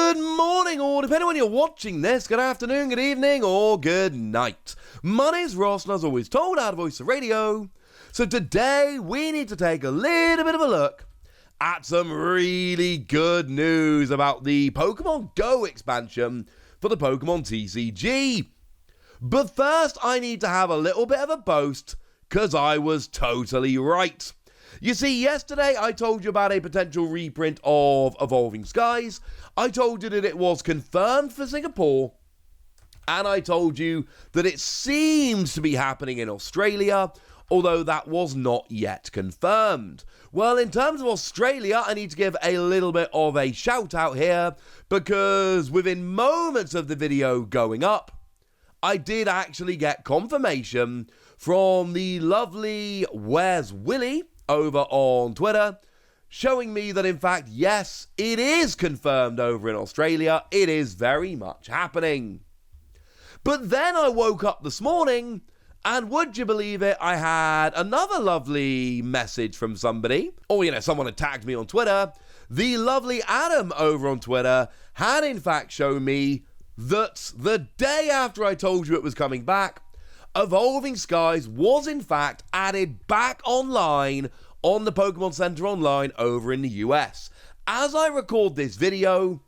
Good morning, or depending on when you're watching this, good afternoon, good evening, or good night. My name's Ross, and as always told, out of Voice of Radio. So today, we need to take a little bit of a look at some really good news about the Pokémon Go expansion for the Pokémon TCG. But first, I need to have a little bit of a boast, because I was totally right. You see, yesterday I told you about a potential reprint of Evolving Skies. I told you that it was confirmed for Singapore. And I told you that it seems to be happening in Australia, although that was not yet confirmed. Well, in terms of Australia, I need to give a little bit of a shout out here, because within moments of the video going up, I did actually get confirmation from the lovely Where's Willy over on Twitter, showing me that in fact, yes, it is confirmed over in Australia. It is very much happening. But then I woke up this morning, and would you believe it, I had another lovely message from somebody, or someone had tagged me on Twitter. The lovely Adam over on Twitter had in fact shown me that the day after I told you it was coming back, Evolving Skies was in fact added back online on the Pokemon Center Online over in the US. As I record this video,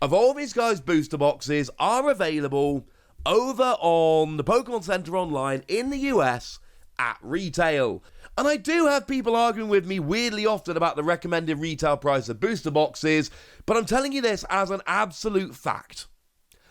Evolving Skies booster boxes are available over on the Pokemon Center Online in the US at retail. And I do have people arguing with me weirdly often about the recommended retail price of booster boxes, but I'm telling you this as an absolute fact.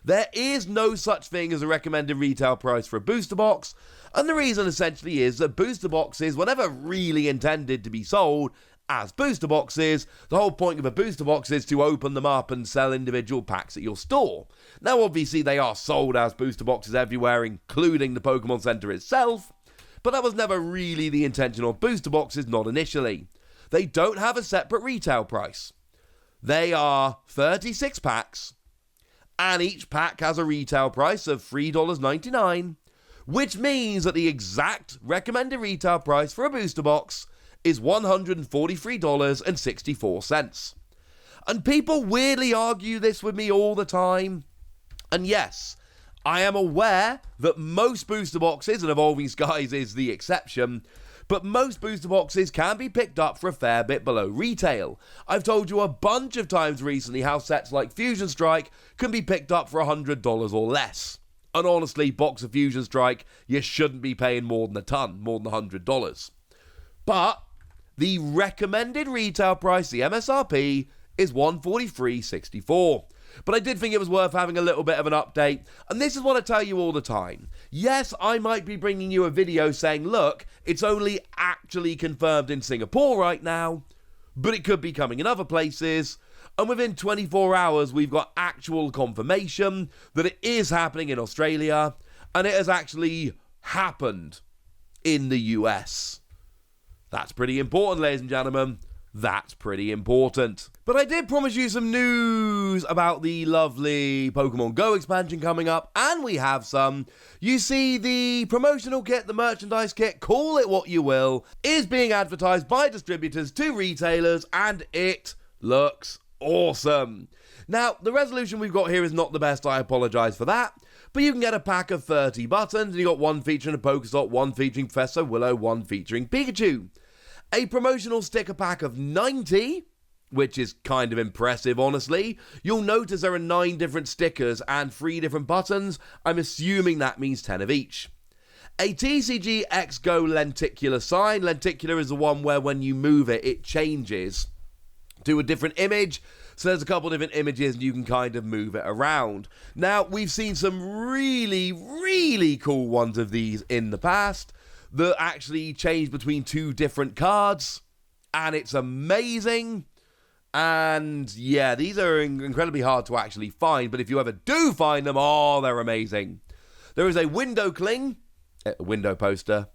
There is no such thing as a recommended retail price for a booster box, and the reason essentially is that booster boxes were never really intended to be sold as booster boxes. The whole point of a booster box is to open them up and sell individual packs at your store. Now obviously they are sold as booster boxes everywhere, including the Pokemon Center itself, but that was never really the intention of booster boxes, not initially. They don't have a separate retail price. They are 36 packs, and each pack has a retail price of $3.99, which means that the exact recommended retail price for a booster box is $143.64. And people weirdly argue this with me all the time. And yes, I am aware that most booster boxes, and Evolving Skies is the exception, but most booster boxes can be picked up for a fair bit below retail. I've told you a bunch of times recently how sets like Fusion Strike can be picked up for $100 or less. And honestly, box of Fusion Strike, you shouldn't be paying more than more than $100. But the recommended retail price, the MSRP, is $143.64. But I did think it was worth having a little bit of an update, and this is what I tell you all the time. Yes, I might be bringing you a video saying, look, it's only actually confirmed in Singapore right now, but it could be coming in other places, and within 24 hours we've got actual confirmation that it is happening in Australia, and it has actually happened in the US. That's pretty important, ladies and gentlemen. That's pretty important. But I did promise you some news about the lovely Pokemon Go expansion coming up, and we have some. You see, the promotional kit, the merchandise kit, call it what you will, is being advertised by distributors to retailers, and it looks awesome. Now, the resolution we've got here is not the best, I apologise for that, but you can get a pack of 30 buttons, and you got one featuring a Pokestop, one featuring Professor Willow, one featuring Pikachu. A promotional sticker pack of 90, which is kind of impressive, honestly. You'll notice there are 9 different stickers and 3 different buttons. I'm assuming that means 10 of each. A TCG X Go lenticular sign. Lenticular is the one where when you move it, it changes to a different image. So there's a couple different images and you can kind of move it around. Now, we've seen some really, really cool ones of these in the past that actually change between 2 different cards, and it's amazing. And yeah, these are incredibly hard to actually find, but if you ever do find them, oh, they're amazing. There is a window cling, a window poster,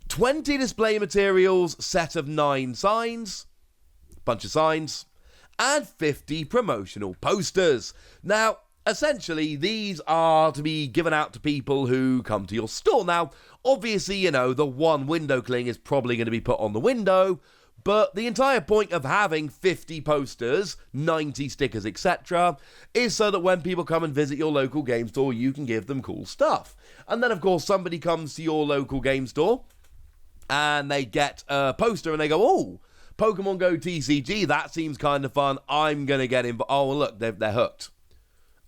20 display materials, set of 9 signs, bunch of signs, and 50 promotional posters. Now, essentially, these are to be given out to people who come to your store. Now, obviously, the one window cling is probably going to be put on the window, But the entire point of having 50 posters, 90 stickers, etc., is so that when people come and visit your local game store, you can give them cool stuff. And then, of course, somebody comes to your local game store and they get a poster and they go, oh, Pokemon Go TCG, that seems kind of fun. I'm going to get in. Oh, look, they're hooked.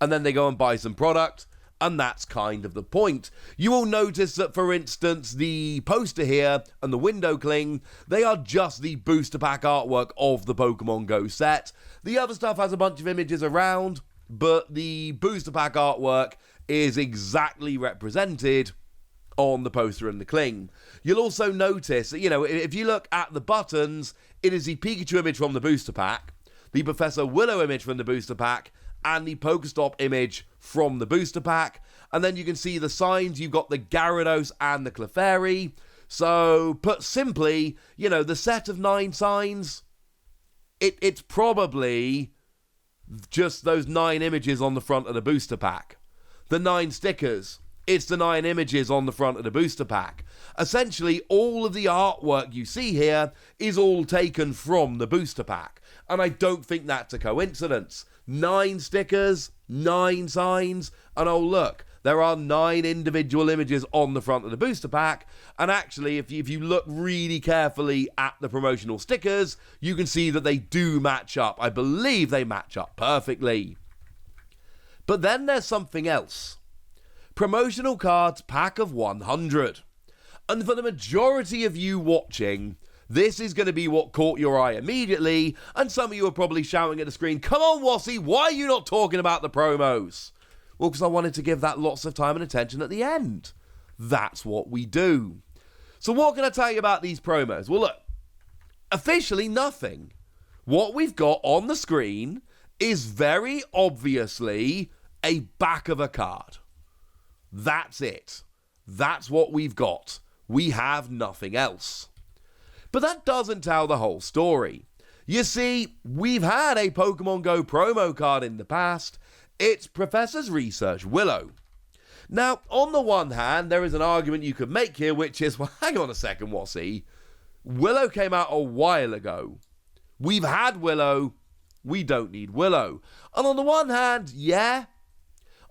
And then they go and buy some product. And that's kind of the point. You will notice that, for instance, the poster here and the window cling, they are just the booster pack artwork of the Pokemon Go set. The other stuff has a bunch of images around, but the booster pack artwork is exactly represented on the poster and the cling. You'll also notice that, if you look at the buttons, it is the Pikachu image from the booster pack, the Professor Willow image from the booster pack, and the Pokestop image from the booster pack. And then you can see the signs. You've got the Gyarados and the Clefairy. So, put simply, the set of 9 signs, it's probably just those 9 images on the front of the booster pack. The 9 stickers, it's the 9 images on the front of the booster pack. Essentially, all of the artwork you see here is all taken from the booster pack. And I don't think that's a coincidence. 9 stickers, 9 signs, and oh look, there are 9 individual images on the front of the booster pack. And actually, if you look really carefully at the promotional stickers, you can see that they do match up. I believe they match up perfectly. But then there's something else. Promotional cards pack of 100. And for the majority of you watching, this is going to be what caught your eye immediately, and some of you are probably shouting at the screen, come on, Wassy, why are you not talking about the promos? Well, because I wanted to give that lots of time and attention at the end. That's what we do. So what can I tell you about these promos? Well, look, officially nothing. What we've got on the screen is very obviously a back of a card. That's it. That's what we've got. We have nothing else. But that doesn't tell the whole story. You see, we've had a Pokemon Go promo card in the past. It's Professor's Research Willow. Now, on the one hand, there is an argument you could make here, which is, well, hang on a second, Wassy. Willow came out a while ago. We've had Willow. We don't need Willow. And on the one hand, yeah.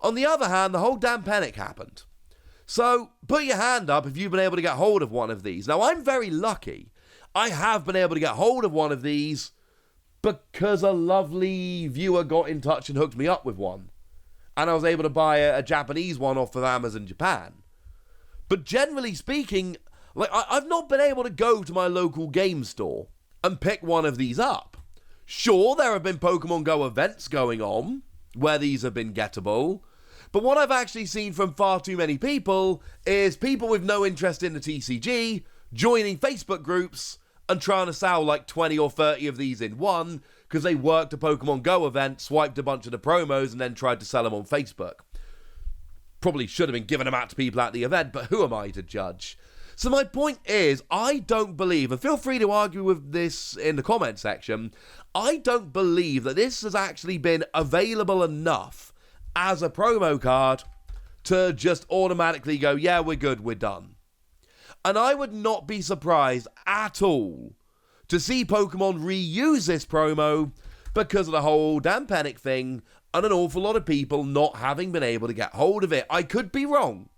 On the other hand, the whole damn panic happened. So, put your hand up if you've been able to get hold of one of these. Now, I'm very lucky. I have been able to get hold of one of these because a lovely viewer got in touch and hooked me up with one. And I was able to buy a Japanese one off of Amazon Japan. But generally speaking, I've not been able to go to my local game store and pick one of these up. Sure, there have been Pokemon Go events going on where these have been gettable. But what I've actually seen from far too many people is people with no interest in the TCG joining Facebook groups and trying to sell like 20 or 30 of these in one because they worked a Pokemon Go event, swiped a bunch of the promos, and then tried to sell them on Facebook. Probably should have been giving them out to people at the event, but who am I to judge? So my point is, I don't believe, and feel free to argue with this in the comment section, I don't believe that this has actually been available enough as a promo card to just automatically go, yeah, we're good, we're done. And I would not be surprised at all to see Pokemon reuse this promo because of the whole damn panic thing and an awful lot of people not having been able to get hold of it. I could be wrong.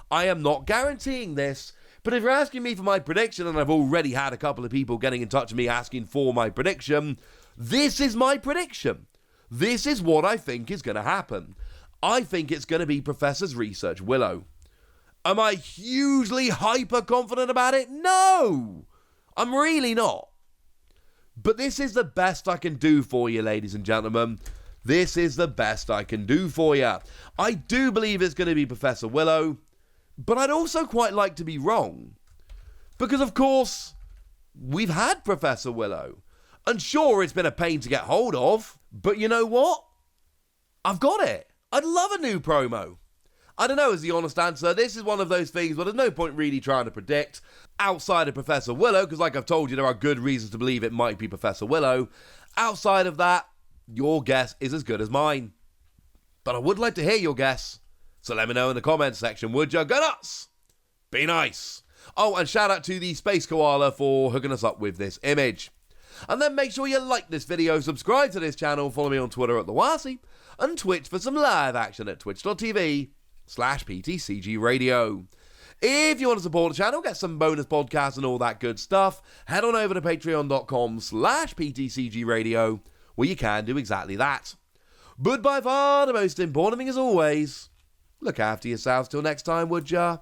I am not guaranteeing this, but if you're asking me for my prediction, and I've already had a couple of people getting in touch with me asking for my prediction, this is my prediction. This is what I think is going to happen. I think it's going to be Professor's Research Willow. Am I hugely hyper-confident about it? No! I'm really not. But this is the best I can do for you, ladies and gentlemen. This is the best I can do for you. I do believe it's going to be Professor Willow, but I'd also quite like to be wrong. Because, of course, we've had Professor Willow. And sure, it's been a pain to get hold of, but you know what? I've got it. I'd love a new promo. I don't know is the honest answer. This is one of those things where there's no point really trying to predict outside of Professor Willow, because like I've told you, there are good reasons to believe it might be Professor Willow. Outside of that, your guess is as good as mine. But I would like to hear your guess, so let me know in the comments section, would you? Go nuts! Be nice! Oh, and shout out to the Space Koala for hooking us up with this image. And then make sure you like this video, subscribe to this channel, follow me on Twitter at TheWasi, and Twitch for some live action at twitch.tv/PTCG Radio. If you want to support the channel, get some bonus podcasts and all that good stuff, head on over to patreon.com/PTCG Radio, where you can do exactly that. But by far the most important thing as always, look after yourselves till next time, would ya?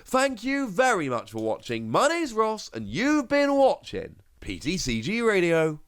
Thank you very much for watching. My name's Ross, and you've been watching PTCG Radio.